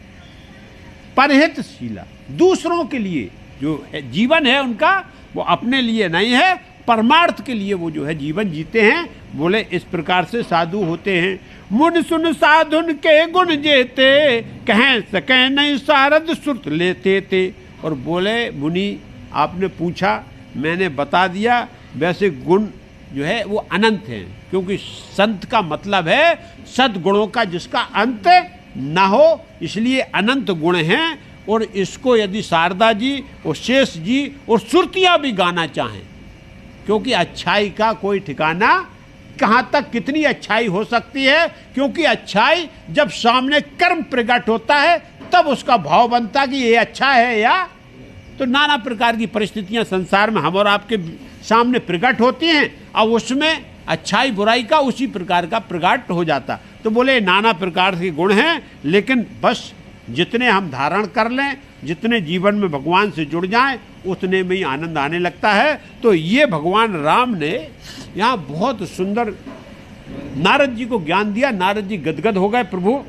परहित शीला, दूसरों के लिए जो जीवन है उनका वो अपने लिए नहीं है, परमार्थ के लिए वो जो है जीवन जीते हैं। बोले इस प्रकार से साधु होते हैं। मुन सुन साधुन के गुण जेते, कह सके नहीं सारद सुरत लेते थे। और बोले मुनि आपने पूछा, मैंने बता दिया, वैसे गुण जो है वो अनंत हैं, क्योंकि संत का मतलब है सद्गुणों का जिसका अंत ना हो, इसलिए अनंत गुण हैं। और इसको यदि शारदा जी और शेष जी और श्रुतियाँ भी गाना चाहें, क्योंकि अच्छाई का कोई ठिकाना कहाँ तक कितनी अच्छाई हो सकती है, क्योंकि अच्छाई जब सामने कर्म प्रकट होता है तब उसका भाव बनता कि ये अच्छा है या। तो नाना प्रकार की परिस्थितियां संसार में हम और आपके सामने प्रकट होती हैं, और उसमें अच्छाई बुराई का उसी प्रकार का प्रकट हो जाता। तो बोले नाना प्रकार के गुण हैं, लेकिन बस जितने हम धारण कर लें, जितने जीवन में भगवान से जुड़ जाएं, उतने में ही आनंद आने लगता है। तो ये भगवान राम ने यहाँ बहुत सुंदर नारद जी को ज्ञान दिया। नारद जी गदगद हो गए प्रभु।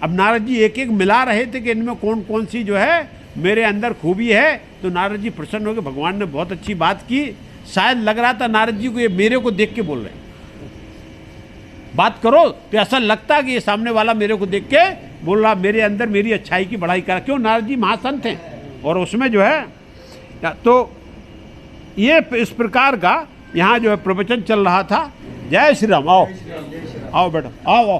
अब नारद जी एक एक मिला रहे थे कि इनमें कौन कौन सी जो है मेरे अंदर खूबी है। तो नारद जी प्रसन्न हो गए, भगवान ने बहुत अच्छी बात की। शायद लग रहा था नारद जी को ये मेरे को देख के बोल रहे हैं, बात करो तो ऐसा लगता है कि ये सामने वाला मेरे को देख के बोल रहा, मेरे अंदर मेरी अच्छाई की बढ़ाई करा। क्यों, नारद जी महासंत हैं और उसमें जो है तो ये इस प्रकार का यहाँ जो है प्रवचन चल रहा था। जय श्री राम। आओ आओ बेटा, आओ आओ।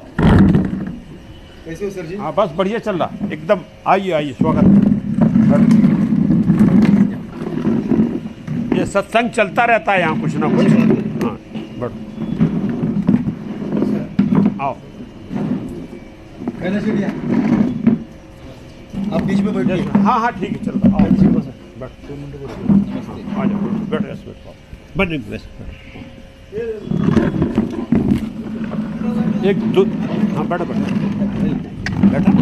कैसे हो सर जी? हाँ बस बढ़िया चल रहा एकदम। आइए आइए, स्वागत। ये सत्संग चलता रहता है यहाँ कुछ ना कुछ। हाँ बढ़ो, आओ। आप बीच में बैठिए। हाँ हाँ ठीक है, चल रहा। आओ बैठ, आ जाओ, बैठ बने एक दो। हाँ बैठो बैठो।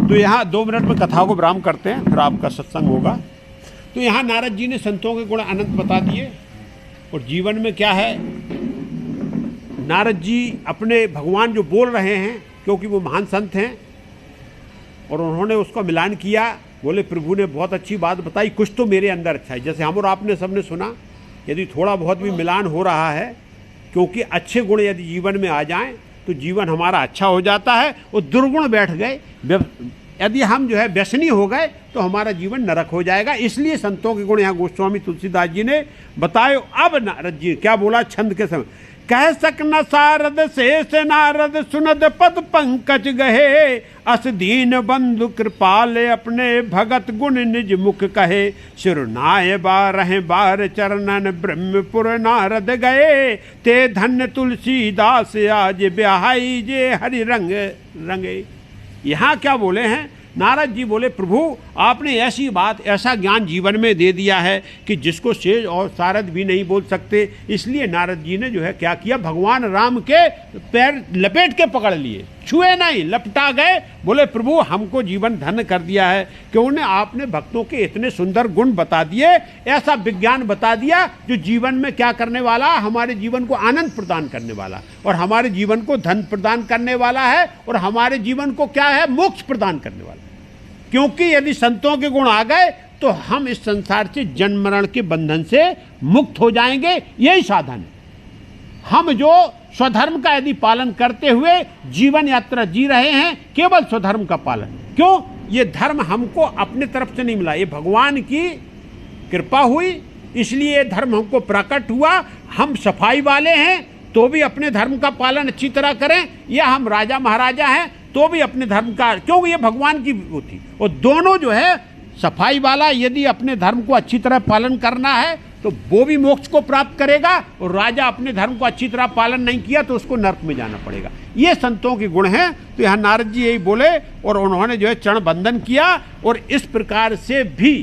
तो यहाँ 2 मिनट में कथा को विराम करते हैं, फिर आपका सत्संग होगा। तो यहाँ नारद जी ने संतों के गुण अनंत बता दिए। और जीवन में क्या है, नारद जी अपने भगवान जो बोल रहे हैं, क्योंकि वो महान संत हैं और उन्होंने उसका मिलान किया। बोले प्रभु ने बहुत अच्छी बात बताई, कुछ तो मेरे अंदर अच्छा है। जैसे हम और आपने सबने सुना, यदि थोड़ा बहुत भी मिलान हो रहा है, क्योंकि अच्छे गुण यदि जीवन में आ जाएं तो जीवन हमारा अच्छा हो जाता है। और दुर्गुण बैठ गए, यदि हम जो है व्यसनी हो गए तो हमारा जीवन नरक हो जाएगा। इसलिए संतों के गुण यहाँ गोस्वामी तुलसीदास जी ने बताए। अब नारद जी क्या बोला छंद के समय, कह सक न सारद शेष नारद सुनद पद पंकज गहे, अस दीन बंधु कृपाल अपने भगत गुण निज मुख कहे, सिरनाय बारह बार चरणन ब्रह्मपुर नारद गए, ते धन्य तुलसीदास आज ब्याहाई जे हरि रंग रंगे। यहाँ क्या बोले हैं नारद जी, बोले प्रभु आपने ऐसी बात, ऐसा ज्ञान जीवन में दे दिया है कि जिसको शेष और सारद भी नहीं बोल सकते। इसलिए नारद जी ने जो है क्या किया, भगवान राम के पैर लपेट के पकड़ लिए। छुए नहीं, लपटा गए। बोले प्रभु हमको जीवन धन्य कर दिया है, क्यों ने आपने भक्तों के इतने सुंदर गुण बता दिए, ऐसा विज्ञान बता दिया जो जीवन में क्या करने वाला, हमारे जीवन को आनंद प्रदान करने वाला और हमारे जीवन को धन प्रदान करने वाला है और हमारे जीवन को क्या है, मोक्ष प्रदान करने वाला। क्योंकि यदि संतों के गुण आ गए तो हम इस संसार से जन्म मरण के बंधन से मुक्त हो जाएंगे। यही साधन है। हम जो स्वधर्म का यदि पालन करते हुए जीवन यात्रा जी रहे हैं, केवल स्वधर्म का पालन, क्यों, ये धर्म हमको अपने तरफ से नहीं मिला, ये भगवान की कृपा हुई, इसलिए ये धर्म हमको प्रकट हुआ। हम सफाई वाले हैं तो भी अपने धर्म का पालन अच्छी तरह करें, या हम राजा महाराजा हैं तो भी अपने धर्म का, क्योंकि ये भगवान की वो थी। और दोनों जो है, सफाई वाला यदि अपने धर्म को अच्छी तरह पालन करना है तो वो भी मोक्ष को प्राप्त करेगा, और राजा अपने धर्म को अच्छी तरह पालन नहीं किया तो उसको नरक में जाना पड़ेगा। ये संतों के गुण हैं। तो यहाँ नारद जी यही बोले और उन्होंने जो है चरण बंदन किया। और इस प्रकार से भी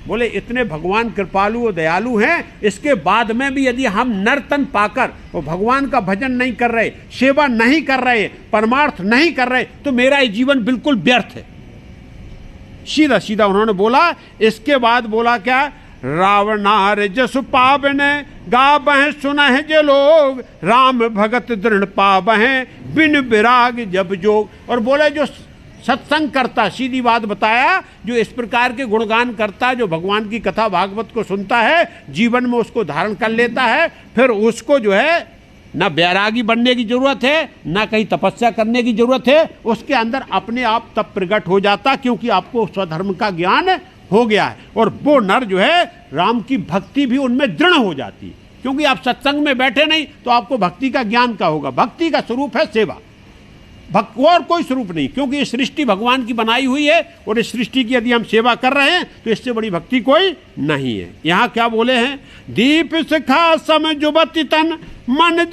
बोले इतने भगवान कृपालु और दयालु हैं, इसके बाद में भी यदि हम नरतन पाकर वो भगवान का भजन नहीं कर रहे, सेवा नहीं कर रहे, परमार्थ नहीं कर रहे, तो मेरा ये जीवन बिल्कुल व्यर्थ है। सीधा सीधा उन्होंने बोला। इसके बाद बोला क्या, रावणार जसु पावने गावह सुनह जे लोग, राम भगत दृढ़ पावह बिन विराग जब जोग। और बोले जो सत्संग करता, सीधी बात बताया, जो इस प्रकार के गुणगान करता, जो भगवान की कथा भागवत को सुनता है, जीवन में उसको धारण कर लेता है, फिर उसको जो है ना बैरागी बनने की जरूरत है, ना कहीं तपस्या करने की जरूरत है, उसके अंदर अपने आप तप प्रकट हो जाता, क्योंकि आपको स्वधर्म का ज्ञान हो गया है। और वो नर जो है राम की भक्ति भी उनमें दृढ़ हो जाती है, क्योंकि आप सत्संग में बैठे नहीं तो आपको भक्ति का ज्ञान का होगा। भक्ति का स्वरूप है सेवा, और कोई स्वरूप नहीं, क्योंकि ये सृष्टि भगवान की बनाई हुई है और इस सृष्टि की यदि हम सेवा कर रहे हैं तो इससे बड़ी भक्ति कोई नहीं है। यहाँ क्या बोले हैं, दीप शिखा सम जुबति तन मन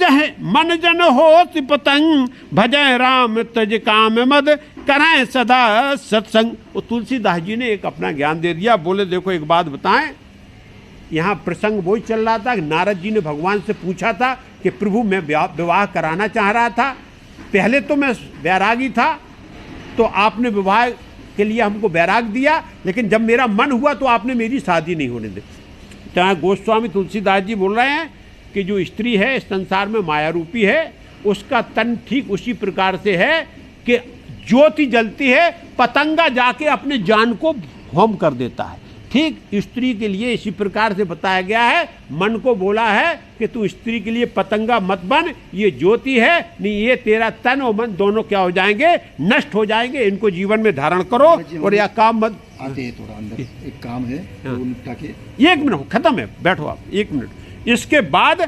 जन होत पतंग, भजय राम तज काम मद करें सदा सत्संग। वो तुलसीदास जी ने एक अपना ज्ञान दे दिया। बोले देखो एक बात बताएं, यहाँ प्रसंग वही चल रहा था, नारद जी ने भगवान से पूछा था कि प्रभु मैं विवाह कराना चाह रहा था, पहले तो मैं वैरागी था तो आपने विवाह के लिए हमको वैराग दिया, लेकिन जब मेरा मन हुआ तो आपने मेरी शादी नहीं होने दी। तो यहाँ गोस्वामी तुलसीदास जी बोल रहे हैं कि जो स्त्री है इस संसार में माया रूपी है, उसका तन ठीक उसी प्रकार से है कि ज्योति जलती है, पतंगा जाके अपने जान को होम कर देता है। ठीक स्त्री के लिए इसी प्रकार से बताया गया है। मन को बोला है कि तू स्त्री के लिए पतंगा मत बन, ये ज्योति है, नहीं ये तेरा तन और मन दोनों क्या हो जाएंगे, नष्ट हो जाएंगे। इनको जीवन में धारण करो और यह काम मत आते थोड़ा अंदर एक काम है हाँ। वो निपटा के 1 मिनट खत्म है, बैठो आप 1 मिनट। इसके बाद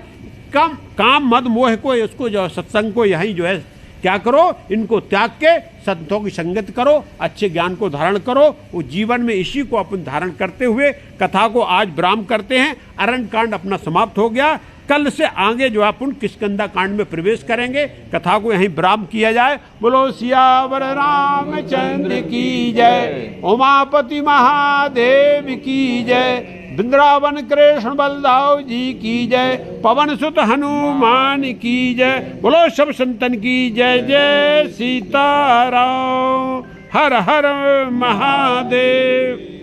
काम मद मोह को, इसको जो सत्संग को यही जो है क्या करो, इनको त्याग के संतों की संगत करो, अच्छे ज्ञान को धारण करो। वो जीवन में इसी को अपन धारण करते हुए कथा को आज विराम करते हैं। अरण्य कांड अपना समाप्त हो गया। कल से आगे जो अपन किष्किंधा कांड में प्रवेश करेंगे। कथा को यहीं विराम किया जाए। बोलो सियावर रामचंद्र की जय, उमापति महादेव की जय, वृंदावन कृष्ण बलदाव जी की जय, पवन सुत हनुमान की जय। बोलो सब संतन की जय जय सीताराम। हर हर महादेव।